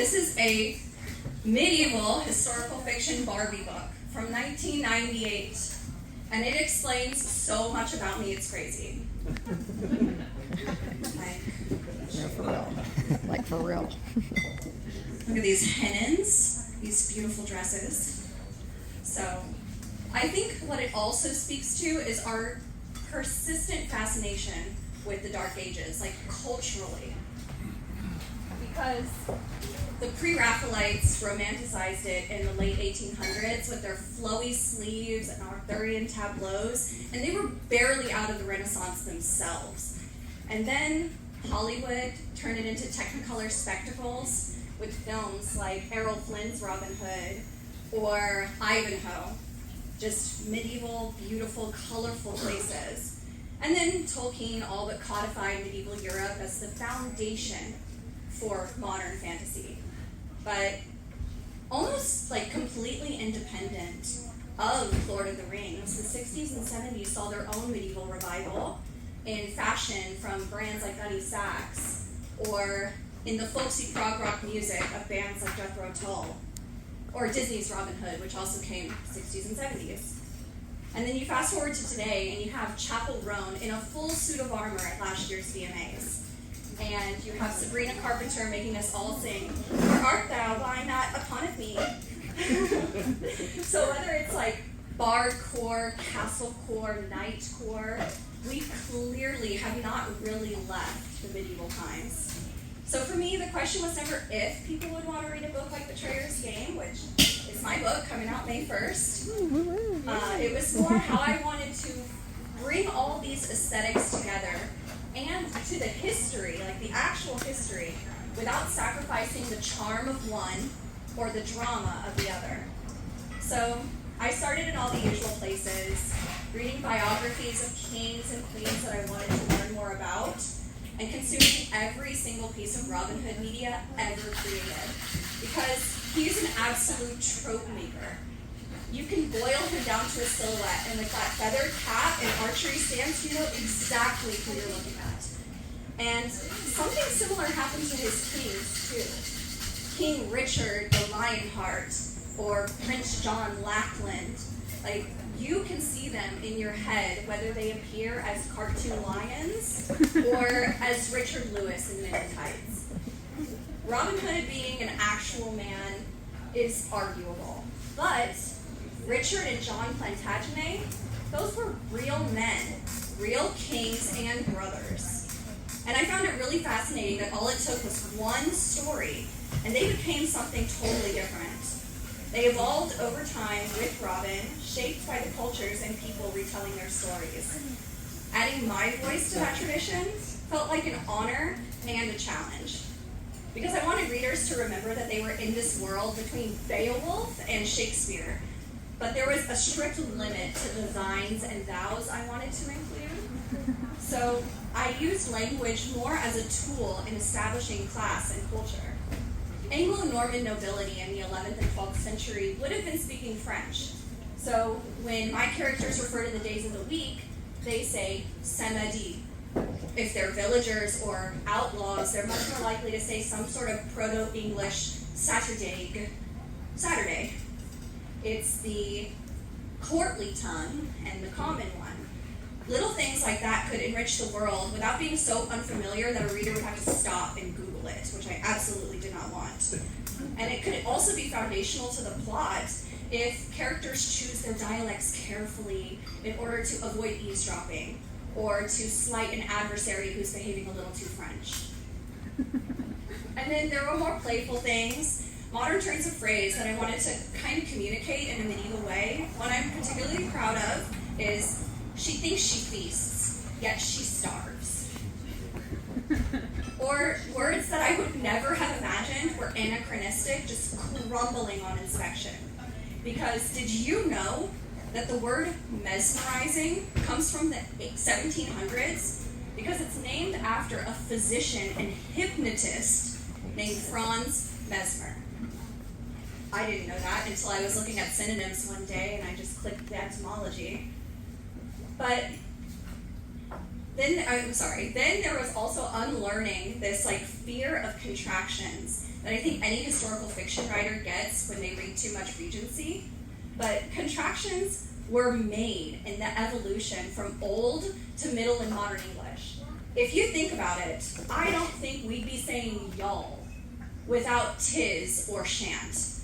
This is a medieval historical fiction Barbie book from 1998, and it explains so much about me, it's crazy. No, for real. Like for real. Look at these hennins, these beautiful dresses. So, I think what it also speaks to is our persistent fascination with the Dark Ages, like culturally. Because the pre-Raphaelites romanticized it in the late 1800s with their flowy sleeves and Arthurian tableaus, and they were barely out of the Renaissance themselves. And then Hollywood turned it into Technicolor spectacles with films like Errol Flynn's Robin Hood or Ivanhoe, just medieval, beautiful, colorful places. And then Tolkien all but codified medieval Europe as the foundation for modern fantasy. But almost like completely independent of Lord of the Rings, the 60s and 70s saw their own medieval revival in fashion from brands like Gunny Sachs, or in the folksy prog rock music of bands like Jethro Tull, or Disney's Robin Hood, which also came 60s and 70s. And then you fast forward to today, and you have Chapel Roan in a full suit of armor at last year's VMAs. And you have Sabrina Carpenter making us all sing, "Where art thou, why not upon me?" So whether it's like bardcore, castlecore, knightcore, we clearly have not really left the medieval times. So for me, the question was never if people would want to read a book like Betrayer's Game, which is my book coming out May 1st. It was more how I wanted to bring all these aesthetics together and to the history, like the actual history, without sacrificing the charm of one or the drama of the other. So I started in all the usual places, reading biographies of kings and queens that I wanted to learn more about, and consuming every single piece of Robin Hood media ever created. Because he's an absolute trope maker. You can boil him down to a silhouette, and with that feathered cap and archery stance, you know exactly who you're looking at. And something similar happened to his kings, too. King Richard the Lionheart, or Prince John Lackland. Like, you can see them in your head, whether they appear as cartoon lions or as Richard Lewis in Men in Tights. Robin Hood being an actual man is arguable, but Richard and John Plantagenet, those were real men, real kings and brothers. And I found it really fascinating that all it took was one story, and they became something totally different. They evolved over time with Robin, shaped by the cultures and people retelling their stories. Adding my voice to that tradition felt like an honor and a challenge, because I wanted readers to remember that they were in this world between Beowulf and Shakespeare, but there was a strict limit to the thines and thous I wanted to include. So I used language more as a tool in establishing class and culture. Anglo-Norman nobility in the 11th and 12th century would have been speaking French. So when my characters refer to the days of the week, they say samedi. If they're villagers or outlaws, they're much more likely to say some sort of Proto-English Saturday. It's the courtly tongue and the common one. Little things like that could enrich the world without being so unfamiliar that a reader would have to stop and Google it, which I absolutely did not want. And it could also be foundational to the plot if characters choose their dialects carefully in order to avoid eavesdropping or to slight an adversary who's behaving a little too French. And then there were more playful things, modern turns of phrase that I wanted to kind of communicate in a medieval way. One I'm particularly proud of is, "She thinks she feasts, yet she starves." Or words that I would never have imagined were anachronistic, just crumbling on inspection. Because did you know that the word mesmerizing comes from the 1700s? Because it's named after a physician and hypnotist named Franz Mesmer. I didn't know that until I was looking at synonyms one day and I just clicked the etymology. But Then there was also unlearning this like fear of contractions that I think any historical fiction writer gets when they read too much Regency. But contractions were made in the evolution from Old to Middle and Modern English. If you think about it, I don't think we'd be saying y'all without tis or shan't.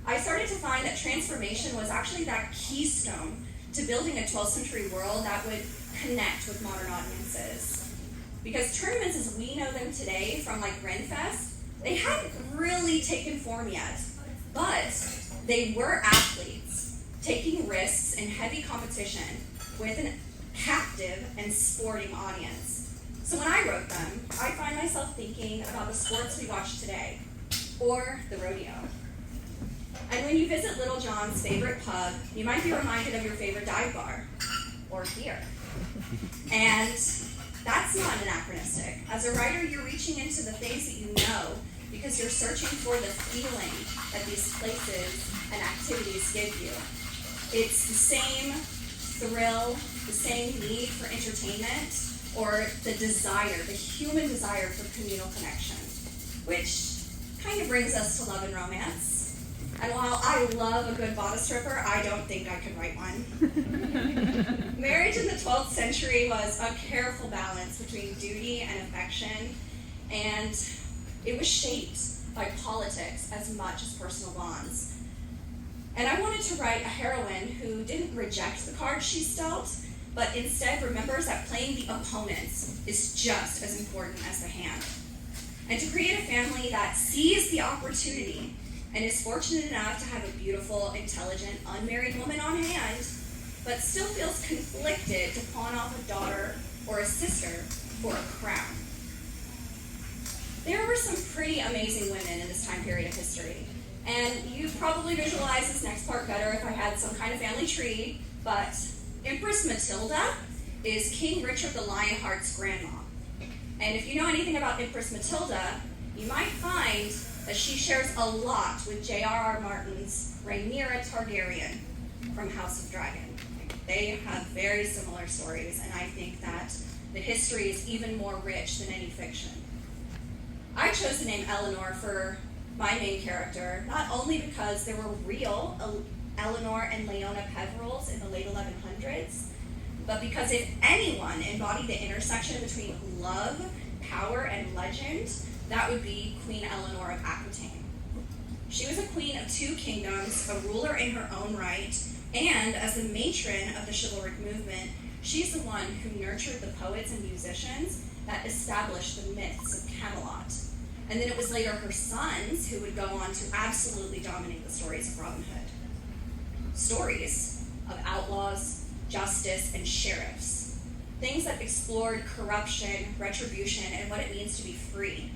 I started to find that transformation was actually that keystone to building a 12th century world that would connect with modern audiences. Because tournaments as we know them today, from like LITFest, they hadn't really taken form yet, but they were athletes taking risks in heavy competition with an captive and sporting audience. So when I wrote them, I find myself thinking about the sports we watch today, or the rodeo. And when you visit Little John's favorite pub, you might be reminded of your favorite dive bar, or beer. And that's not anachronistic. As a writer, you're reaching into the things that you know because you're searching for the feeling that these places and activities give you. It's the same thrill, the same need for entertainment, or the desire, the human desire for communal connection, which kind of brings us to love and romance. And while I love a good bodice stripper, I don't think I could write one. Marriage in the 12th century was a careful balance between duty and affection, and it was shaped by politics as much as personal bonds. And I wanted to write a heroine who didn't reject the cards she's dealt, but instead remembers that playing the opponents is just as important as the hand. And to create a family that sees the opportunity and is fortunate enough to have a beautiful, intelligent, unmarried woman on hand, but still feels conflicted to pawn off a daughter or a sister for a crown. There were some pretty amazing women in this time period of history, and you probably visualize this next part better if I had some kind of family tree, but Empress Matilda is King Richard the Lionheart's grandma. And if you know anything about Empress Matilda, you might find that she shares a lot with J.R.R. Martin's Rhaenyra Targaryen from House of Dragon. They have very similar stories, and I think that the history is even more rich than any fiction. I chose the name Eleanor for my main character, not only because there were real Eleanor and Leona Peverils in the late 1100s, but because if anyone embodied the intersection between love, power, and legend, that would be Queen Eleanor of Aquitaine. She was a queen of two kingdoms, a ruler in her own right, and as the matron of the chivalric movement, she's the one who nurtured the poets and musicians that established the myths of Camelot. And then it was later her sons who would go on to absolutely dominate the stories of Robin Hood. Stories of outlaws, justice, and sheriffs. Things that explored corruption, retribution, and what it means to be free.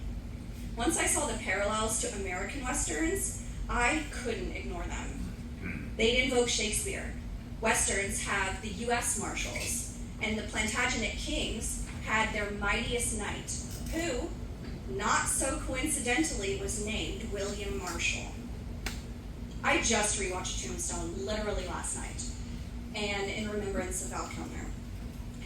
Once I saw the parallels to American Westerns, I couldn't ignore them. They'd invoke Shakespeare. Westerns have the U.S. Marshals, and the Plantagenet Kings had their mightiest knight, who, not so coincidentally, was named William Marshall. I just rewatched Tombstone literally last night, and in remembrance of Val Kilmer.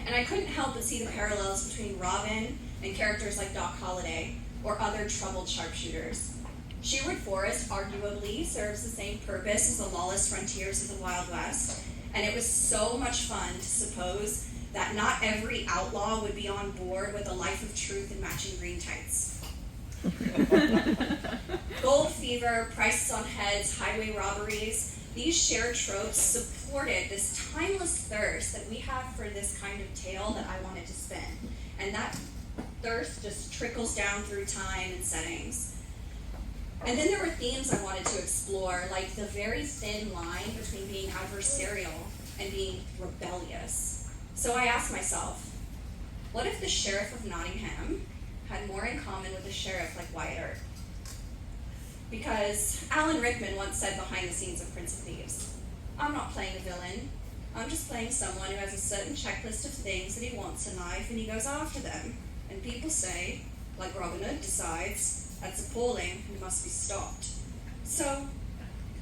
And I couldn't help but see the parallels between Robin and characters like Doc Holliday or other troubled sharpshooters. Sherwood Forest arguably serves the same purpose as the lawless frontiers of the Wild West, and it was so much fun to suppose that not every outlaw would be on board with a life of truth and matching green tights. Gold fever, prices on heads, highway robberies, these shared tropes supported this timeless thirst that we have for this kind of tale that I wanted to spin. And that thirst just trickles down through time and settings. And then there were themes I wanted to explore, like the very thin line between being adversarial and being rebellious. So I asked myself, what if the Sheriff of Nottingham had more in common with a sheriff like Wyatt Earp? Because Alan Rickman once said behind the scenes of Prince of Thieves, I'm not playing a villain. I'm just playing someone who has a certain checklist of things that he wants in life and he goes after them. And people say, like Robin Hood decides, that's appalling and must be stopped. So,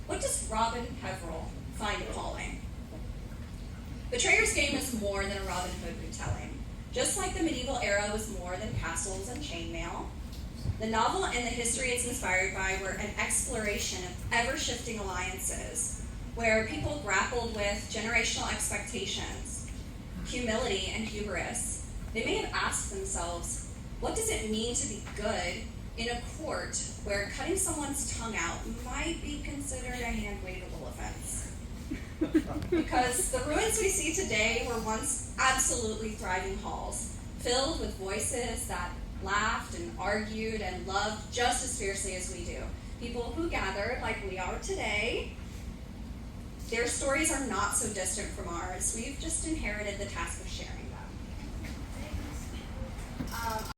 what does Robin Peveril find appalling? Betrayer's Game is more than a Robin Hood retelling. Just like the medieval era was more than castles and chainmail, the novel and the history it's inspired by were an exploration of ever-shifting alliances, where people grappled with generational expectations, humility, and hubris. They may have asked themselves, what does it mean to be good in a court where cutting someone's tongue out might be considered a hand-waveable offense? Because the ruins we see today were once absolutely thriving halls, filled with voices that laughed and argued and loved just as fiercely as we do. People who gathered like we are today. Their stories are not so distant from ours. We've just inherited the task of sharing them.